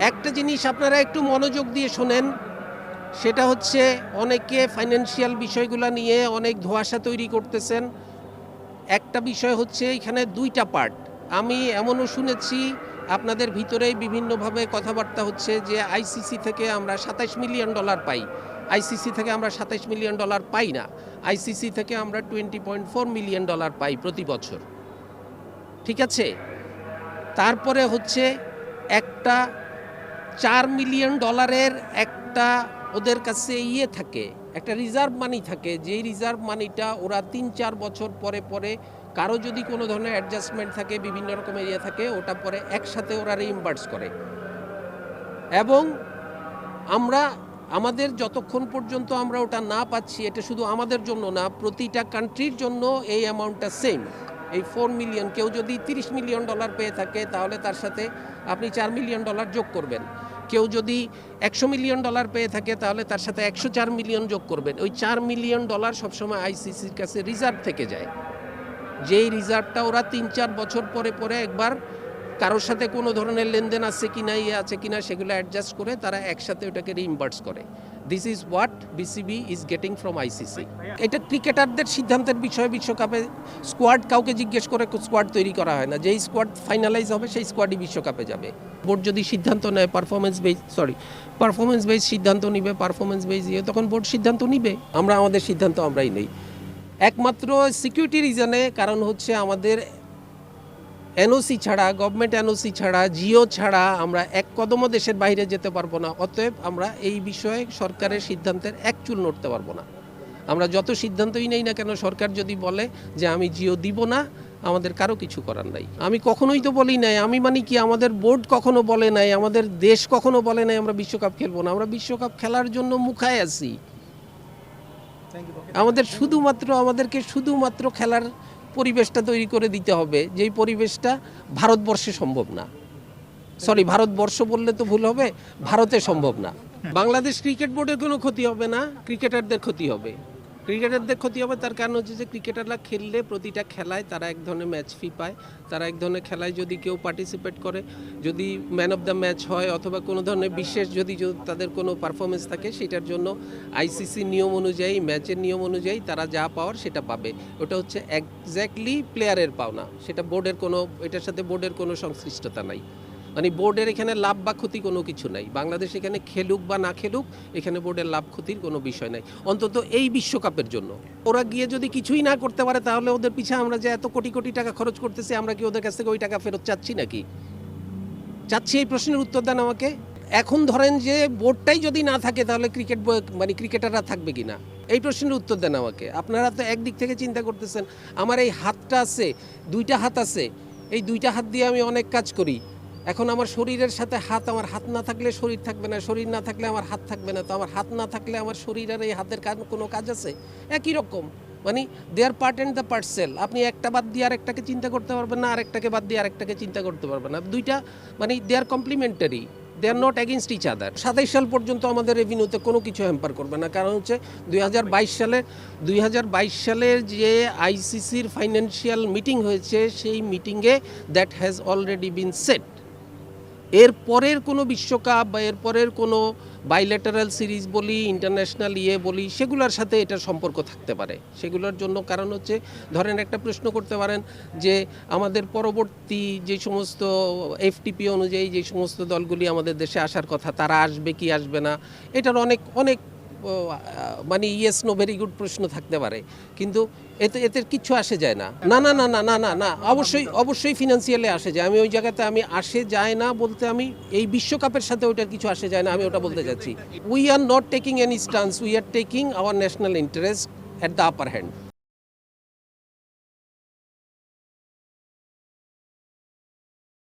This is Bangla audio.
একটা জিনিস আপনারা একটু মনোযোগ দিয়ে শোনেন, সেটা হচ্ছে অনেকে ফাইন্যান্সিয়াল বিষয়গুলো নিয়ে অনেক ধোঁয়াশা তৈরি করতেছেন। একটা বিষয় হচ্ছে এখানে দুইটা পার্ট। আমি এমনও শুনেছি আপনাদের ভিতরেই বিভিন্নভাবে কথাবার্তা হচ্ছে যে আইসিসি থেকে আমরা $27 মিলিয়ন পাই। আইসিসি থেকে আমরা $27 মিলিয়ন পাই না, আইসিসি থেকে আমরা $20.4 মিলিয়ন পাই প্রতি বছর। ঠিক আছে, তারপরে হচ্ছে একটা $4 মিলিয়ন একটা ওদের কাছে থাকে, একটা রিজার্ভ মানি থাকে, যেই রিজার্ভ মানিটা ওরা 3-4 বছর পরে পরে কারো যদি কোনো ধরনের অ্যাডজাস্টমেন্ট থাকে, বিভিন্ন রকমের থাকে, ওটা পরে একসাথে ওরা রিইম্বার্স করে। এবং আমরা আমাদের যতক্ষণ পর্যন্ত আমরা ওটা না পাচ্ছি, এটা শুধু আমাদের জন্য না, প্রতিটা কান্ট্রির জন্য এই অ্যামাউন্টটা সেম। এই 4 মিলিয়ন, কেউ যদি $30 মিলিয়ন পেয়ে থাকে তাহলে তার সাথে আপনি $4 মিলিয়ন যোগ করবেন। কেউ যদি $100 মিলিয়ন পেয়ে থাকে তাহলে তার সাথে $104 মিলিয়ন যোগ করবেন। ওই $4 মিলিয়ন সবসময় আইসিসির কাছে রিজার্ভ থেকে যায়, যেই রিজার্ভটা ওরা 3-4 বছর পরে পরে একবার কারোর সাথে কোনো ধরনের লেনদেন আছে কিনা, আছে কিনা, সেগুলো অ্যাডজাস্ট করে তারা একসাথে ওটাকে রিইম্বার্স করে। This is what BCB is getting from ICC. এটা ক্রিকেটারদের সিদ্ধান্তের বিষয়। বিশ্বকাপে স্কোয়াড কাউকে জিজ্ঞেস করে স্কোয়াড তৈরি করা হয় না, যেই স্কোয়াড ফাইনালাইজ হবে সেই স্কোয়াডই বিশ্বকাপে যাবে। বোর্ড যদি সিদ্ধান্ত নেয় পারফরমেন্স বেস সিদ্ধান্ত নিবে, পারফরমেন্স বেস দিয়ে তখন বোর্ড সিদ্ধান্ত নিবে। আমরা আমাদের সিদ্ধান্ত আমরাই নেই, একমাত্র সিকিউরিটি রিজনে। কারণ হচ্ছে আমাদের এনওসি ছাড়া, গভর্নমেন্ট এনওসি ছাড়া, জিও ছাড়া আমরা এক কদমও দেশের বাইরে যেতে পারবো না। অতএব আমরা এই বিষয়ে সরকারের সিদ্ধান্তের এক চুল নড়তে পারবো না। আমরা যত সিদ্ধান্তই নেই না কেন, সরকার যদি বলে যে আমি জিও দিব না, আমাদের কারো কিছু করার নাই। আমি কখনোই তো বলি নাই, আমি মানে কি, আমাদের বোর্ড কখনো বলে নাই, আমাদের দেশ কখনো বলে নাই আমরা বিশ্বকাপ খেলবো না। আমরা বিশ্বকাপ খেলার জন্য মুখায় আছি। আমাদেরকে শুধুমাত্র খেলার পরিবেশটা তৈরি করে দিতে হবে, যেই পরিবেশটা ভারতবর্ষে সম্ভব না। ভারতবর্ষ বললে তো ভুল হবে, ভারতে সম্ভব না। বাংলাদেশ ক্রিকেট বোর্ডের কোনো ক্ষতি হবে না, ক্রিকেটারদের ক্ষতি হবে। তার কারণ হচ্ছে যে ক্রিকেটাররা খেললে প্রতিটা খেলায় তারা এক ধরনের ম্যাচ ফি পায়। তারা এক ধরনের খেলায় যদি কেউ পার্টিসিপেট করে, যদি ম্যান অফ দ্য ম্যাচ হয় অথবা কোনো ধরনের বিশেষ যদি তাদের কোনো পারফরমেন্স থাকে, সেটার জন্য আইসিসি নিয়ম অনুযায়ী, ম্যাচের নিয়ম অনুযায়ী তারা যা পাওয়ার সেটা পাবে। ওটা হচ্ছে এক্স্যাক্টলি প্লেয়ারের পাওনা, সেটা এটার সাথে বোর্ডের কোনো সংশ্লিষ্টতা নাই। মানে বোর্ডের এখানে লাভ বা ক্ষতি কোনো কিছু নাই। বাংলাদেশ এখানে খেলুক বা না খেলুক, এখানে বোর্ডের লাভ ক্ষতির কোনো বিষয় নাই, অন্তত এই বিশ্বকাপের জন্য। ওরা গিয়ে যদি কিছুই না করতে পারে, তাহলে ওদের পিছে আমরা যে এত কোটি কোটি টাকা খরচ করতেছি, আমরা কি ওদের কাছ থেকে ওই টাকা ফেরত চাচ্ছি নাকি? চাচ্ছি? এই প্রশ্নের উত্তর দেন আমাকে। এখন ধরেন যে বোর্ডটাই যদি না থাকে, তাহলে ক্রিকেটাররা থাকবে কি না, এই প্রশ্নের উত্তর দেন আমাকে। আপনারা তো একদিক থেকে চিন্তা করতেছেন, আমার এই হাতটা আছে, দুইটা হাত আছে, এই দুইটা হাত দিয়ে আমি অনেক কাজ করি। এখন আমার শরীরের সাথে হাত, আমার হাত না থাকলে শরীর থাকবে না, শরীর না থাকলে আমার হাত থাকবে না। তো আমার হাত না থাকলে আমার শরীর আর এই হাতের কোনো কাজ আছে? একই রকম, মানে দে আর পার্ট অ্যান্ড দ্য পার্সেল। আপনি একটা বাদ দিয়ে আরেকটাকে চিন্তা করতে পারবেন না, আরেকটাকে বাদ দিয়ে আরেকটাকে চিন্তা করতে পারবেন না। দুইটা they are complementary, they are not against each other. 27 সাল পর্যন্ত আমাদের রেভিনিউতে কোনো কিছু হ্যাম্পার করবে না। কারণ হচ্ছে 2022 সালের যে আইসিসির ফাইন্যান্সিয়াল মিটিং হয়েছে, সেই মিটিংয়ে that has already been set. এর পরের কোনো বিশ্বকাপ বা এর পরের কোনো বাইল্যাটারাল সিরিজ বলি, ইন্টারন্যাশনাল বলি, সেগুলোর সাথে এটার সম্পর্ক থাকতে পারে। সেগুলোর জন্য কারণ হচ্ছে, ধরেন একটা প্রশ্ন করতে পারেন যে আমাদের পরবর্তী যে সমস্ত এফটিপি অনুযায়ী যে সমস্ত দলগুলি আমাদের দেশে আসার কথা, তারা আসবে কি আসবে না, এটার অনেক ইয়েস নো ভেরি গুড প্রশ্ন থাকতে পারে। কিন্তু এতে কিচ্ছু আসে যায় না। না, অবশ্যই ফিনান্সিয়ালি আসে যায়। আমি ওই জায়গাতে আসে যায় না বলতে, আমি এই বিশ্বকাপের সাথে ওইটার কিছু আসে যায় না, আমি ওটা বলতে চাচ্ছি। We are not taking any stance, we are taking our national interest at the upper hand.